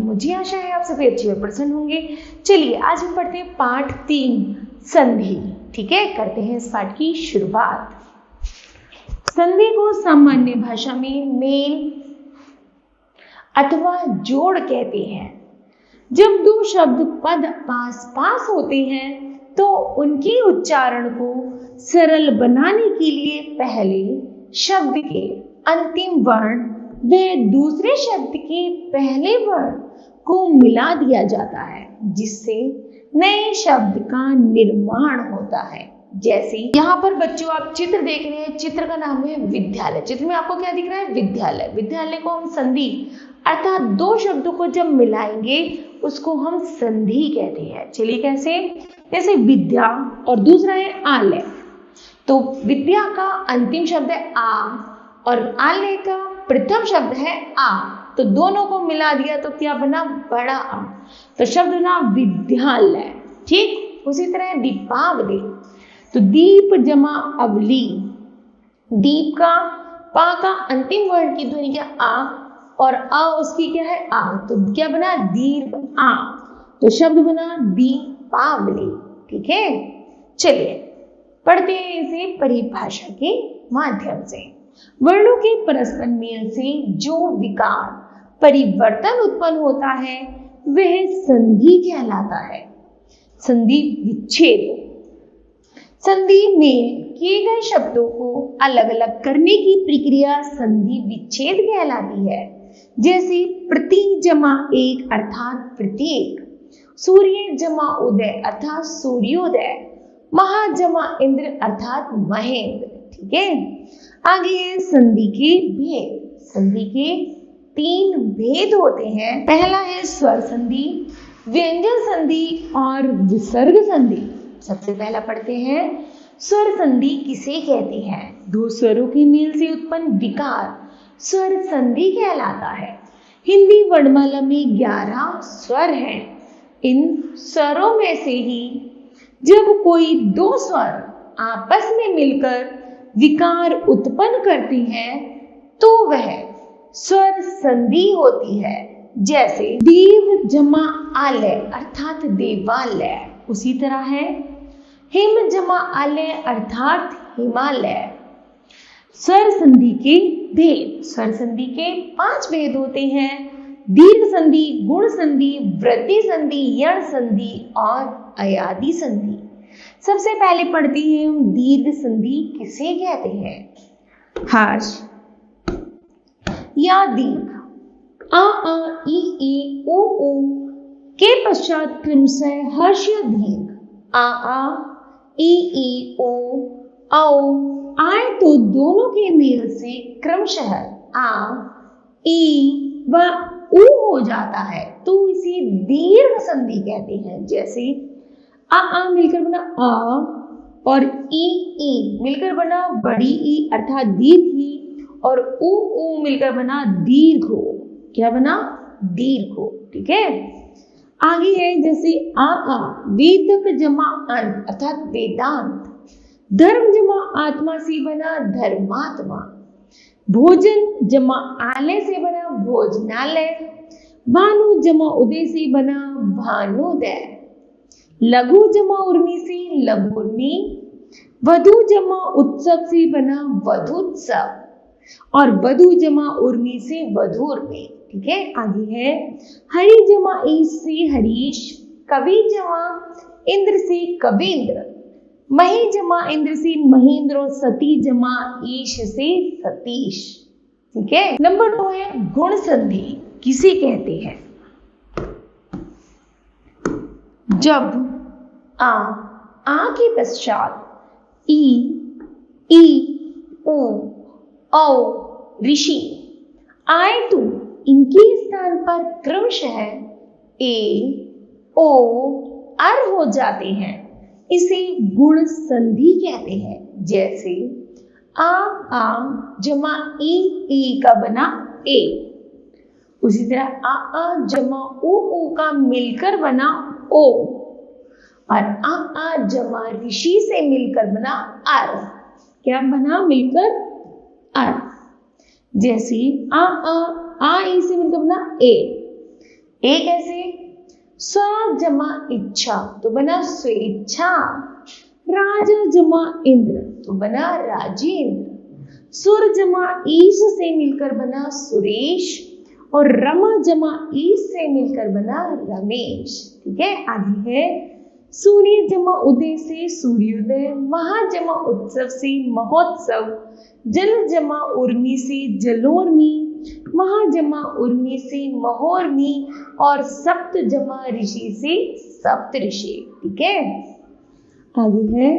मुझे आशा है आप सभी अच्छे और प्रसन्न होंगे। चलिए आज हम पढ़ते हैं पाठ 3 संधि। ठीक है, करते हैं इस पाठ की शुरुआत। संधि को सामान्य भाषा में मेल अथवा जोड़ कहते हैं। जब दो शब्द पद पास पास होते हैं तो उनके उच्चारण को सरल बनाने के लिए पहले शब्द के अंतिम वर्ण व दूसरे शब्द के पहले वर्ण को मिला दिया जाता है, जिससे नए शब्द का निर्माण होता है। जैसे यहाँ पर बच्चों आप चित्र देख रहे हैं, चित्र का नाम है विद्यालय। चित्र में आपको क्या दिख रहा है? विद्यालय। विद्यालय को हम संधि अर्थात दो शब्दों को जब मिलाएंगे उसको हम संधि कहते हैं। चलिए कैसे? जैसे विद्या और दूसरा है आलय। तो विद्या का अंतिम शब्द है आ और आलय का प्रथम शब्द है आ, तो दोनों को मिला दिया तो क्या बना? बड़ा आ, तो शब्द बना विद्यालय। ठीक, उसी तरह दीपावली। तो दीप जमा अवली, दीप का पा का अंतिम वर्ण की ध्वनि क्या? आ और आ उसकी क्या है? आ, तो क्या बना? दीर्घ आ, तो शब्द बना दीपावली। ठीक है, चलिए पढ़ते हैं इसे परिभाषा के माध्यम से। वर्णों के परस्पर मेल से जो विकार परिवर्तन उत्पन्न होता है वह संधि कहलाता है। संधि विच्छेद। संधि में किए गए शब्दों को अलग अलग करने की प्रक्रिया संधि विच्छेद कहलाती है। जैसे प्रति जमा एक अर्थात प्रत्येक, सूर्य जमा उदय अर्थात सूर्योदय, महा जमा इंद्र अर्थात महेंद्र। ठीक है, आगे है संधि के भेद। संधि के 3 भेद होते हैं। पहला है स्वर संधि, व्यंजन संधि और विसर्ग संधि। सबसे पहला पढ़ते हैं स्वर संधि किसे कहते हैं? दो स्वरों के मेल से उत्पन्न विकार स्वर संधि कहलाता है। हिंदी वर्णमाला में 11 स्वर हैं। इन स्वरों में से ही जब कोई दो स्वर आपस में मिलकर विकार उत्पन्न करती हैं तो वह स्वर संधि होती है। जैसे देव जमा आलय अर्थात देवालय, उसी तरह है हिम जमा आलय अर्थात हिमालय। स्वर संधि के भेद। स्वर संधि के 5 भेद होते हैं। दीर्घ संधि, गुण संधि, वृद्धि संधि, यण संधि और अयादि संधि। सबसे पहले पढ़ते हैं हम दीर्घ संधि किसे कहते हैं? हर्ष या दीर्घ आ ई उ के पश्चात क्रमशः हर्ष या दीर्घ आ ई ओ औ आए तो दोनों के मेल से क्रमशः आ ई व उ हो जाता है तो इसे दीर्घ संधि कहते हैं। जैसे आ मिलकर बना आ और ई मिलकर बना बड़ी ई अर्थात दीर्घ ई और उ मिलकर बना दीर्घ हो। क्या बना? दीर्घ हो। ठीक है, आगे है जैसे आ वेदक जमा अंत अर्थात वेदांत, धर्म जमा आत्मा से बना धर्मात्मा, भोजन जमा आलय से बना भोजनालय, भानु जमा उदय से बना भानुदय, लघु जमा उर्मी से लघुर्मी, वधु जमा उत्सव से बना वधुत्सव और वधु जमा उर्मी से वधुर्मी। ठीक है, आगे है हरि जमा ईश से हरीश, कवि जमा इंद्र से कवींद्र, मही जमा इंद्र से महेंद्र और सती जमा ईश से सतीश। ठीक है, नंबर 2 है गुण संधि किसे कहते हैं? जब आ के पश्चात ई उ औ ऋषि आए तो इनके स्थान पर क्रमशः ए ओ अर हो जाते हैं। इसे गुण संधि कहते हैं। जैसे आ जमा ई का बना ए, उसी तरह आ जमा उ का मिलकर बना ओ और आ जमा ऋषि से मिलकर बना अर। क्या बना? मिलकर अर। जैसे आ ई से मिलकर बना ए, ए कैसे? स्व जमा इच्छा तो बना स्वेच्छा। राजा जमा इंद्र तो बना राजेंद्र। सुर जमा ईश से मिलकर बना सुरेश और रमा जमा ईश से मिलकर बना रमेश। ठीक है, आगे है सूर्य जमा उदय से सूर्योदय, महा जमा उत्सव से महोत्सव, जल जमा उर्मी से जलोर्मी, महा जमा उर्मी से महोर्मी और सप्त जमा ऋषि से सप्त ऋषि। ठीक है, आगे है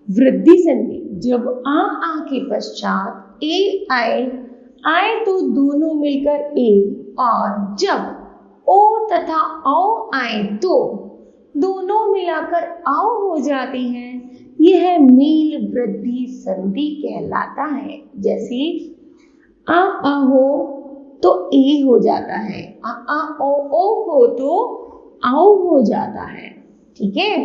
वृद्धि संधि। जब आ के पश्चात ए आए तो दोनों मिलकर ए, और जब ओ तथा औ आए तो दोनों मिलाकर आओ हो जाती हैं। यह मेल वृद्धि संधि कहलाता है। जैसे आ हो तो ए हो जाता है, आ ओ हो तो आओ हो जाता है। ठीक है,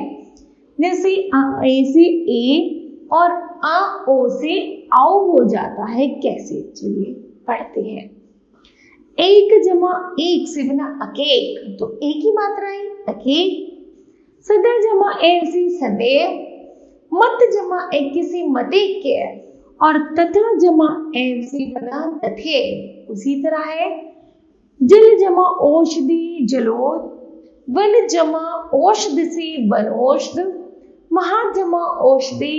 जैसे आ से ए और आ ओ से आओ हो जाता है। कैसे? चलिए पढ़ते हैं। एक जमा एक से बना अकेक, तो एक ही मात्रा है अकेक। सदा जमा ए से सदैव, मत जमा एक से मतेक्य और तथा जमा ए से बना तथे। उसी तरह है जल जमा औषधि जलोद, वन जमा औषध से वनौषध, महा जमा औषधि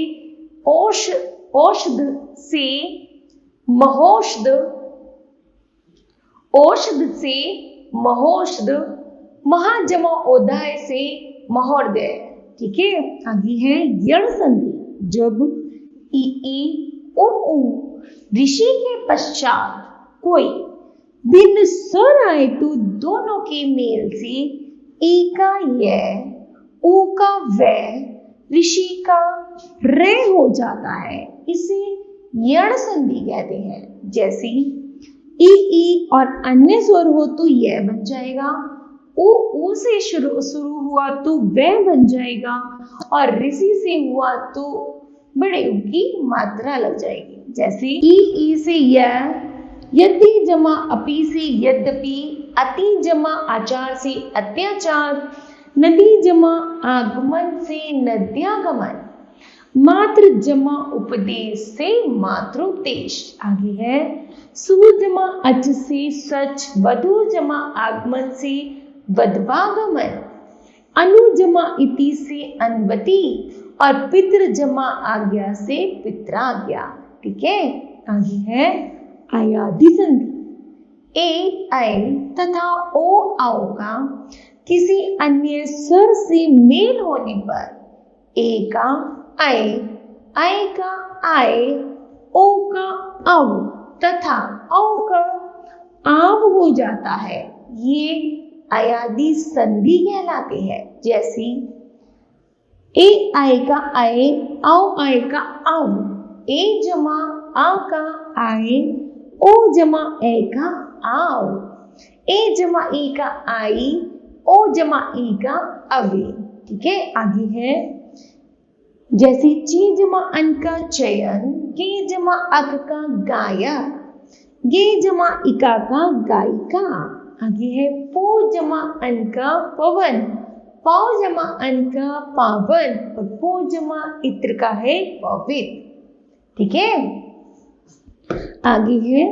औषध से महौषध, औषध से महौषध, महा जमा ओदाय से महोदय। ठीक है, आगे है यण संधि। जब ई उ ऋषि के पश्चात कोई भिन्न स्वर आए तो दोनों के मेल से ए का य, ओ का व, ऋषि का रे हो जाता है। इसे यण संधि कहते हैं। जैसे ई और अन्य स्वर हो तो यह बन जाएगा, ओ से शुरू हुआ तो वह बन जाएगा, और ऋषि से हुआ तो बड़े उ की मात्रा लग जाएगी। जैसे ई से यह, यदि जमा अपि से यद्यपि, अति जमा आचार से अत्याचार, नदी जमा आगमन से नद्यागमन, मात्र जमा उपदेश से मात्रोपदेश। आगे है सु जमा अच से सच, वधु जमा आगमन से वधवागमन, अनु जमा इति से अन्वति और पितृ जमा आज्ञा से पित्राज्ञा। ठीक है, आगे है आयादि संधि। ए आए तथा ओ आओ का किसी अन्य स्वर से मेल होने पर ए का आए, आए का आए, ओ का औ तथा औ का आव हो जाता है। ये अयादि संधि कहलाते हैं। जैसे ए आए का आए, औ आए का आव, ए जमा आ का आए, ओ जमा ए का आव, ए जमा ए का आई, ओ जमा ए का अवे। ठीक है, आगे है जैसे चे जमा अन का चयन, गे जमा अक का गायक, गे जमा इका का गायिका। आगे है पो जमा अन का पवन, पाव जमा अन का पावन और पो जमा इत्र का है पवित्र। ठीक है, आगे है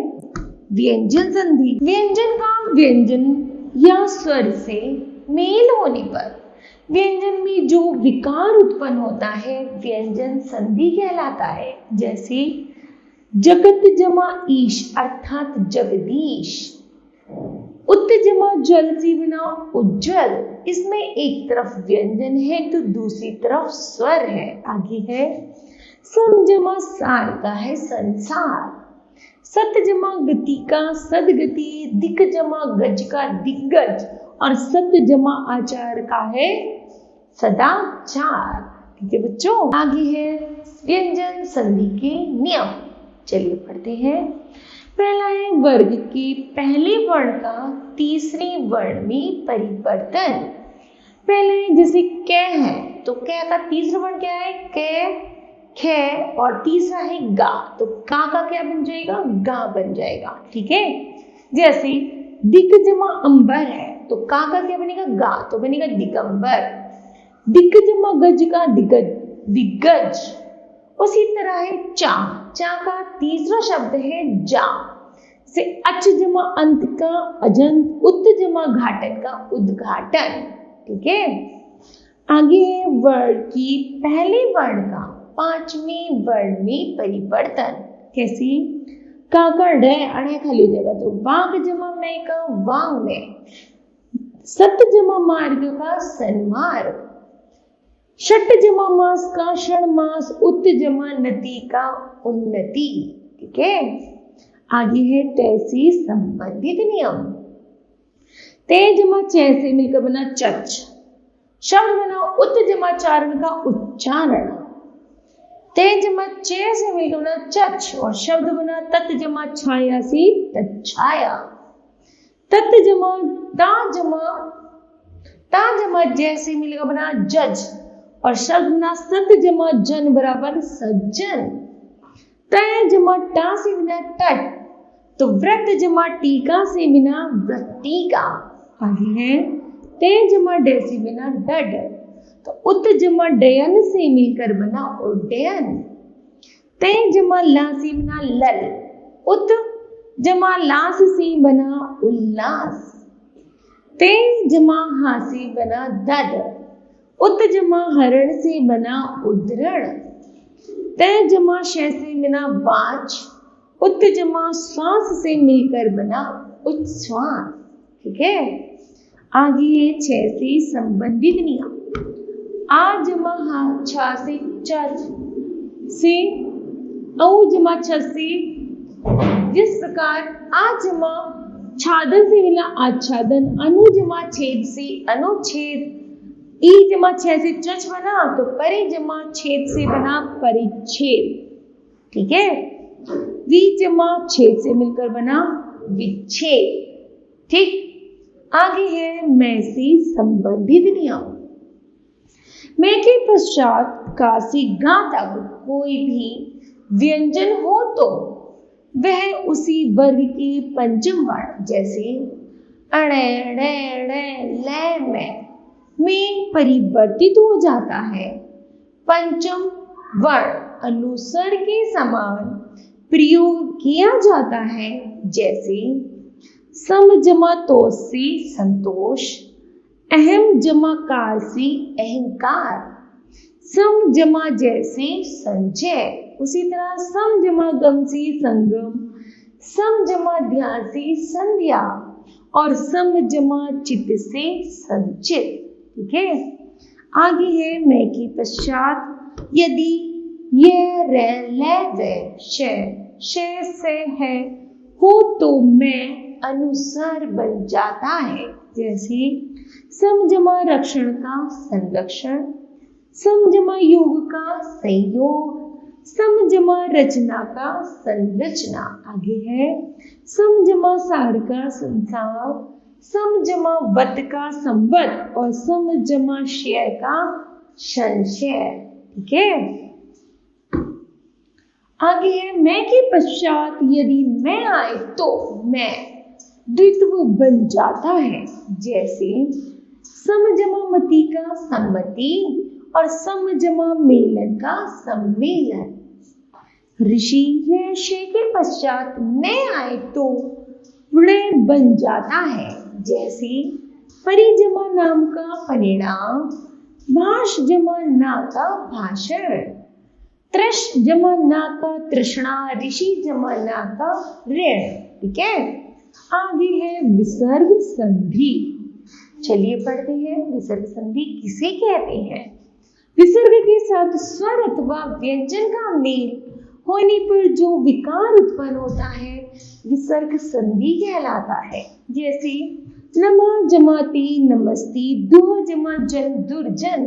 व्यंजन संधि। व्यंजन का व्यंजन या स्वर से मेल होने पर व्यंजन में जो विकार उत्पन्न होता है व्यंजन संधि कहलाता है। जैसे जगत जमा ईश अर्थात जगदीश, उत्त जमा जल से बना उज्जवल। इसमें एक तरफ व्यंजन है तो दूसरी तरफ स्वर है। आगे है सम जमा सार का है संसार, सत जमा गति का सदगति, दिक जमा गज का दिग्गज और सत जमा आचार का है सदाचार। ठीक है बच्चों, आगे है व्यंजन संधि के नियम। चलिए पढ़ते हैं। पहला है वर्ग के पहले वर्ण का तीसरे वर्ण में परिवर्तन। पहले जैसे क है तो क का तीसरा वर्ण क्या है? क, ख और तीसरा है गा, तो का क्या बन जाएगा? गा बन जाएगा। ठीक है, जैसे दिक जमा अंबर है तो का क्या बनेगा, गा तो बनेगा दिगंबर। दिक जमा गज का दिग्गज। उसी तरह है चा, चा का तीसरा शब्द है जा, से अच जमा अंत का अजंत, उत जमा घाटन का उद्घाटन। ठीक है, आगे है वर्ण की पहले वर्ण का पांचवें वर्ण में परिवर्तन। कैसी, का डे अड़े खाली हो जाएगा तो वाग जमा मैं का वांग में, सत जमा मार्ग का सन्मार्ग, षट जमा मास का षणमास, उत जमा नति का उन्नति। ठीक है, आगे है तैसी संबंधित नियम। ते जमा चे से मिलकर बना चच, शब्द बना उत जमा चारण का उच्चारण। ते जमा चे से मिलकर बना चच और शब्द बना तत् जमा छाया से तच्छाया। तत् जमा ता जमा जैसे मिलेगा बना जज और शब्द बना सत जमा जन बराबर सज्जन। तय जमा टा से बिना तट तो व्रत जमा टीका से बिना वृत्तिका। आगे है ते जमा डे से बिना डड तो उत जमा डयन से मिलकर बना उड्डयन। ते जमा ला से बिना लल, उत जमा लास से बना उल्लास। ते जमा हा से बना दद, उत जमा हरण से बना उद्धरण। ते जमा शय से बना वाच, उत जमा श्वास से मिलकर बना उच्छ्वास। ठीक है, आगे ये छह से संबंधित नियम। आ जमा हा छा से चच से, औ जमा छ से, जिस प्रकार आ जमा छादन से मिला आच्छादन, अनु जमा छेद से अनुच्छेद, ई जमा छह से चच बना तो परि जमा छेद से बना परिच्छेद। ठीक है, वी जमा छेद से मिलकर बना विच्छेद। ठीक, आगे है मैं से संबंधित नियम। मैं के पश्चात का से गा तक कोई भी व्यंजन हो तो वह उसी वर्ग के पंचम वर्ण जैसे अड़े ड़े ड़े ले में परिवर्तित हो जाता है। पंचम वर्ण अनुस्वर के समान प्रयोग किया जाता है, जैसे सम जमा तोष से संतोष, अहम जमा कार से अहंकार, सम जमा जैसे संचय। उसी तरह सम जमा गम से संगम, सम जमा ध्यान से संध्या और सम जमा चित्त से संचित। ठीक है, आगे है मैं के पश्चात यदि ये रे ले वे शय से है हो तो मैं अनुसार बन जाता है, जैसे सम जमा रक्षण का संरक्षण, सम जमा योग का संयोग, सम जमा रचना का संरचना। आगे है सम जमा सार का संसार, सम जमा वत का संवत और सम जमा शय का संशय। ठीक है, आगे है मैं के पश्चात यदि मैं आए तो मैं द्वित्व बन जाता है, जैसे सम जमा मति का सम्मति और सम जमा मेलन का सम्मेलन। ऋषि शय के पश्चात न आए तो वृण बन जाता है, जैसे परिजमा नाम का परिणाम, भाष जमा ना का भाषण, त्रश जमा ना का तृष्णा, ऋषि जमा ना का ऋण। ठीक है, आगे है विसर्ग संधि। चलिए पढ़ते हैं विसर्ग संधि किसे कहते हैं। विसर्ग के साथ स्वर अथवा व्यंजन का मेल होने पर जो विकार उत्पन्न होता है विसर्ग संधि कहलाता है, जैसे नमा जमाती नमस्ती, दुह जमा जन दुर्जन,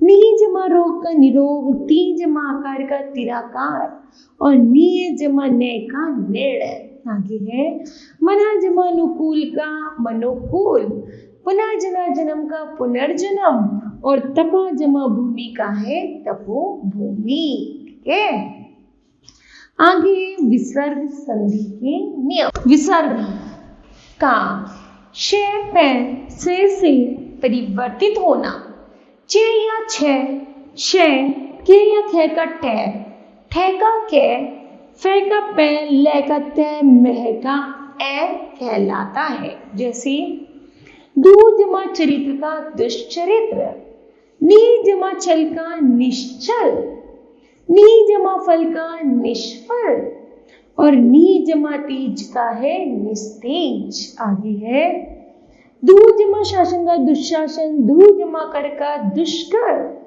नी जमा रोग का निरोग, ती जमा आकार का तिराकार और नीय जमा नय का निर्णय। आगे है मना जमा अनुकूल का मनोकूल, पुनः जना जन्म का पुनर्जन्म और तपा जमा भूमि का है तपो भूमि। ठीक है, आगे विसर्ग संधि के नियम। विसर्ग का, श पे से परिवर्तित होना, च या छ, श, के या ख का टे, ठे का के, फे का पे, ले का ते, मह का ए कहलाता है। जैसे दू जमा चरित्र का दुष्चरित्र, नी जमा चल का निश्चल, नी जमा फल का निष्फल और नी जमा तेज का है निस्तेज। आगे है दू जमा शासन का दुशासन, दू जमा कर का दुष्कर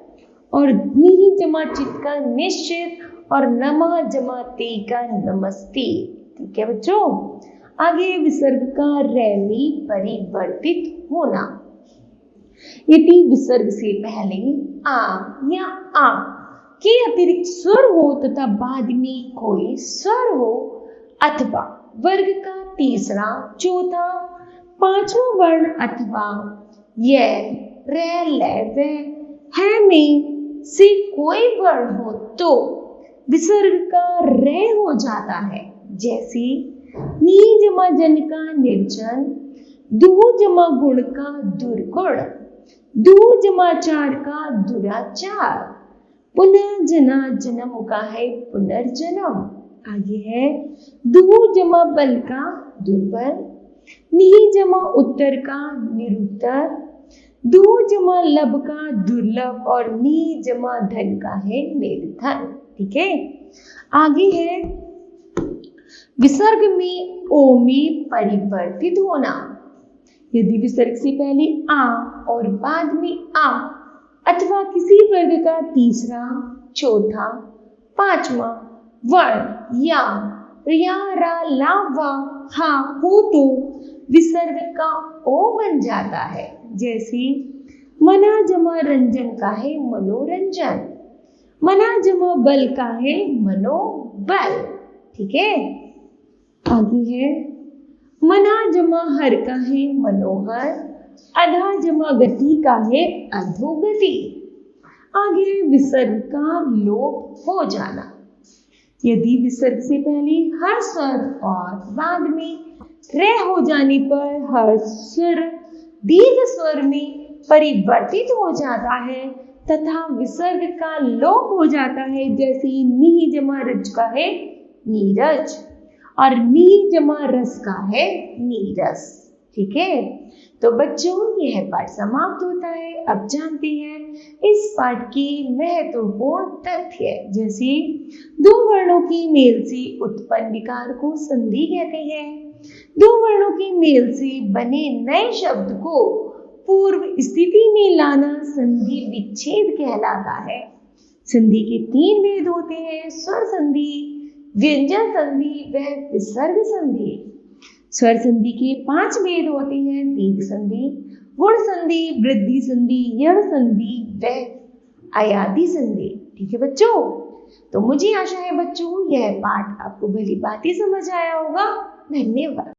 और नी जमा चित का निश्चित और नमा जमा ते का नमस्ते। ठीक है बच्चों। आगे विसर्ग का रै में परिवर्तित होना। यदि विसर्ग से पहले आ या आ के अतिरिक्त स्वर हो तथा बाद में कोई स्वर हो अथवा वर्ग का तीसरा, चौथा, पांचवा वर्ण अथवा य, रे, ले, वे, है में से कोई वर्ण हो तो विसर्ग का रे हो जाता है। जैसे नी जमा जन का निर्जन, दू जमा गुण का दुर्गुण, दू जमा चार का दुराचार, पुनः जना जन्म का है पुनर्जन्म। आगे है दू जमा बल का दुर्बल, नी जमा उत्तर का निरुत्तर, दू जमा लब का दुर्लभ और नी जमा धन का है निर्धन। ठीक है। आगे है विसर्ग में ओ में परिवर्तित होना। यदि विसर्ग से पहले आ और बाद में आ अथवा किसी वर्ग का तीसरा, चौथा, पांचवा वर्ण या रा, ला, वा, हा हो तो विसर्ग का ओ बन जाता है। जैसे मना जमा रंजन का है मनोरंजन, मना जमा बल का है मनोबल। ठीक है। आगे है मना जमा हर का है मनोहर, अधा जमा गति का है अधोगति। आगे विसर्ग का लोप हो जाना। यदि विसर्ग से पहले हर स्वर और बाद में रे हो जाने पर हर स्वर दीर्घ स्वर में परिवर्तित हो जाता है तथा विसर्ग का लोप हो जाता है। जैसे नी जमा रज का है नीरज और नी जमा रस का है नीरस। ठीक है। तो बच्चों यह पाठ समाप्त होता है। अब जानते हैं इस पाठ के महत्वपूर्ण तथ्य। जैसे दो वर्णों की मेल से उत्पन्न विकार को संधि कहते हैं। दो वर्णों की मेल से बने नए शब्द को पूर्व स्थिति में लाना संधि विच्छेद कहलाता है। संधि के 3 भेद होते हैं, स्वर संधि, व्यंजन संधि व विसर्ग संधि। स्वर संधि के 5 भेद होते हैं, दीर्घ संधि, गुण संधि, वृद्धि संधि, यण संधि व अयादि संधि। ठीक है बच्चों। तो मुझे आशा है बच्चों यह पाठ आपको भली भांति समझ आया होगा। धन्यवाद।